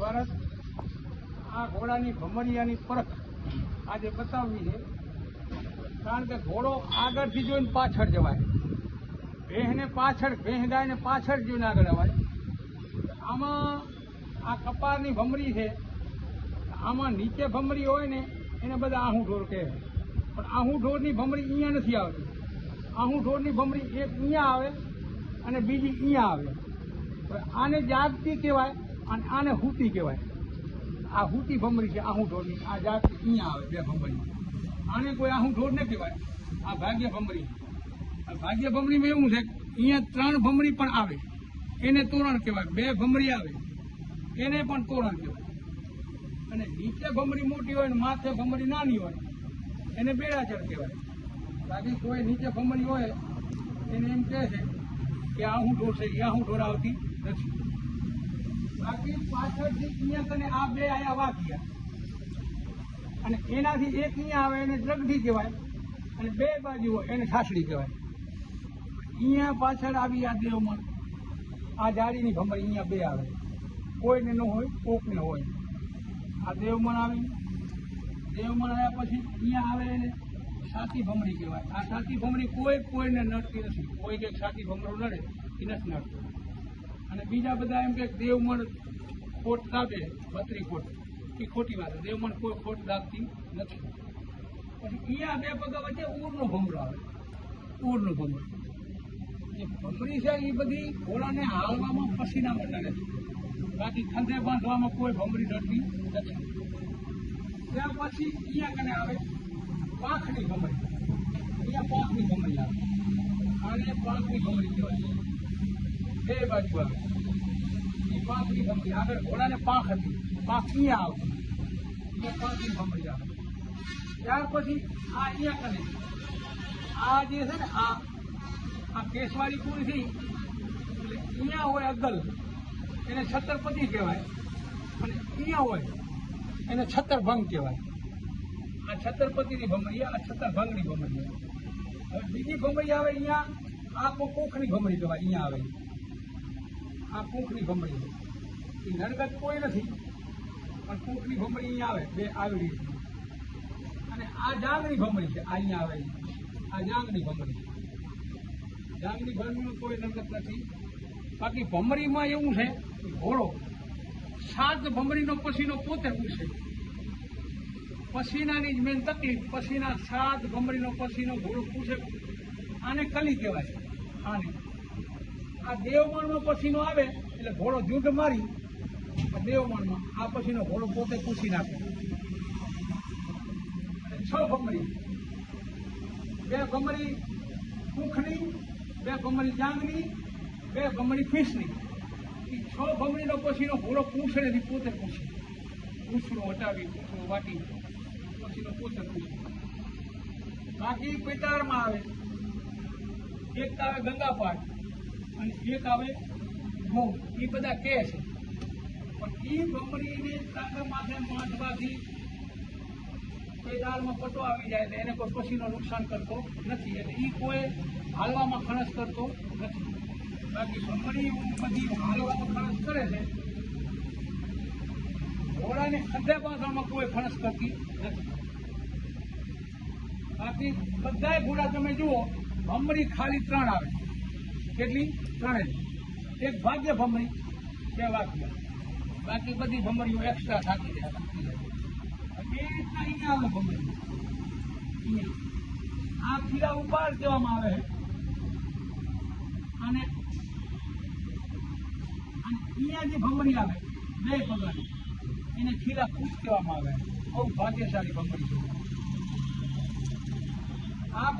ભારત આ ઘોડાની ભમરિયાની પરખ આજે બતાવવી છે, કારણ કે ઘોડો આગળથી જોઈને પાછળ જવાય, ભેંસને પાછળ, ભેંસ ગાયને પાછળ જોઈને આગળ જવાય. આમાં આ કપાળની ભમરી છે, આમાં નીચે ભમરી હોય ને એને બધા આહું ઢોર કહે, પણ આહું ઢોરની ભમરી અહીંયા નથી આવતી. આહું ઢોરની ભમરી એક અહીંયા આવે અને બીજી અહીંયા આવે. આને જાગતી કહેવાય અને આને હૂતી કહેવાય. આ હૂતી ભમરી છે આહું ઢોરની, આ જાગતી અહીંયા આવે બે ભમરી. આને કોઈ આહું ઢોર ન કહેવાય, આ ભાગ્ય ભમરી. ભાગ્ય ભમરીમાં એવું છે, અહીંયા 3 ભમરી પણ આવે એને તોરણ કહેવાય, 2 ભમરી આવે એને પણ તોરણ કહેવાય. અને નીચે ભમરી મોટી હોય ને માથે ભમરી નાની હોય એને બેડાચર કહેવાય. બાકી કોઈ નીચે ભમરી હોય એને એમ કહે છે કે આહું ઢોર છે, એ આહું ઢોર આવતી નથી. બાકી પાછળથી અહીંયા તને આ 2 આયા વાગ્યા અને એનાથી એક અહીંયા આવે એને દ્રગઢી કહેવાય, અને 2 બાજુ હોય એને છાસડી કહેવાય. અહીંયા પાછળ આવી આ દેવમણ, આ જાડીની ભમરી અહીંયા 2 આવે, કોઈને ન હોય કોકને હોય. આ દેવમણ આવી, દેવમણ આવ્યા પછી અહીંયા આવે એને સાતી ભમરી કહેવાય. આ સાતી ભમરી કોઈને નડતી નથી, કોઈ કે સાતી ભમરો નડે એ નથી નડતું. અને બીજા બધા એમ કે દેવમણ ખોટ દાબે 32 ખોટ, એ ખોટી વાત. દેવમણ કોઈ ખોટ દાબતી નથી. પછી અહીંયા 2 પગા વચ્ચે ઊરનો ભમરો આવે, ઊરનો ભમરો. જે ભમરી છે એ બધી ઘોડાને હાલવામાં પસીના મંડાડે છે, બાકી ખંધે બાંધવામાં કોઈ ભમરી ડરતી નથી. ત્યાર પછી અહીંયા કને આવે પાંખની ભમરી. અહીંયા પાંખની ભમરી આવે, આને પાંખની ભમરી કહેવાય. 2 બાજુ આવે એ પાંખની ભમરી. આગળ ઘોડાને પાંખ હતી, પાંખ અહીંયા આવતી, અહીંયા પાંખની ભમરી આવે. ત્યાર પછી આ અહીંયા કને આ જે છે ને આ કેસવાળી પૂરી થઈ એટલે અહીંયા હોય અગલ, એને છત્તરપતિ કહેવાય, અને અહીંયા હોય એને છત્તરભંગ કહેવાય. આ છત્તરપતિની ભમરી, આ છત્તરભંગની ભમરી. હવે બીજી ભમરી આવે અહીંયા, આ કોખની ભમરી કહેવાય. અહીંયા આવે આ કોખની ભમરી, એ નરગત કોઈ નથી, પણ કોખની ભમરી અહીંયા આવે, 2 આવી રીતે. અને આ જાંગની ભમરી છે, અહીંયા આવે આ જાંગની ભમરી. જાંગની ભમરીમાં કોઈ નરગત નથી. બાકી ભમરીમાં એવું છે, ઘોડો 7 ભમરીનો પસીનો પોતે પૂછે. પસીનાની જ મેન તકલીફ, પસીના 7 ભમરીનો પસીનો ઘોડો પૂછે. આને કલી કહેવાય. આને આ દેવમણનો પસીનો આવે એટલે ઘોડો જૂંઢ મારી દેવમણમાં આ પસીનો ઘોડો પોતે પૂછી નાખે. 6 ભમરી, 2 ભમરી કુખની, 2 ભમરી જાંગની, 2 ભમરી ફીસની. એ 6 ભમરીનો પછીનો ઘોડો પૂછે નથી, પોતે પૂછે. પૂછડો હટાવી, પૂછડો વાટી પછીનો પોતે પૂછે. બાકી પેટાળમાં આવે, એક આવે ગંગાપાટ અને એક આવે ઘઉં. એ બધા કે છે, પણ એ ભમરીને ટાંકા માથે બાંધવાથી પેટાળમાં પટો આવી જાય એટલે એને કોઈ પછીનો નુકસાન કરતો નથી, એટલે એ કોઈ હાલવામાં ખણસ કરતો નથી. બાકી ભમરી બધી હાલવામાં ખણસ કરે છે, ઘોડાને ખંધે બાંધવામાં કોઈ ખણસ કરતી નથી. બાકી બધા ઘોડા તમે જુઓ, ભમરી ખાલી 3 આવે. કેટલી? 3 જ. એક ભાગ્ય ભમરી, 2 વાઘિયા. બાકી બધી ભમરીઓ એક્સ્ટ્રા થાકી જાય. અહીંયા આવે ભમરી, આ ખીરા ઉપાડ કહેવામાં આવે છે. અને અહીંયા જે ભમરી આવે 2 પગાની, એને ખીરા કૂચ કહેવામાં આવે. બહુ ભાગ્યશાળી ભમરી છે આ.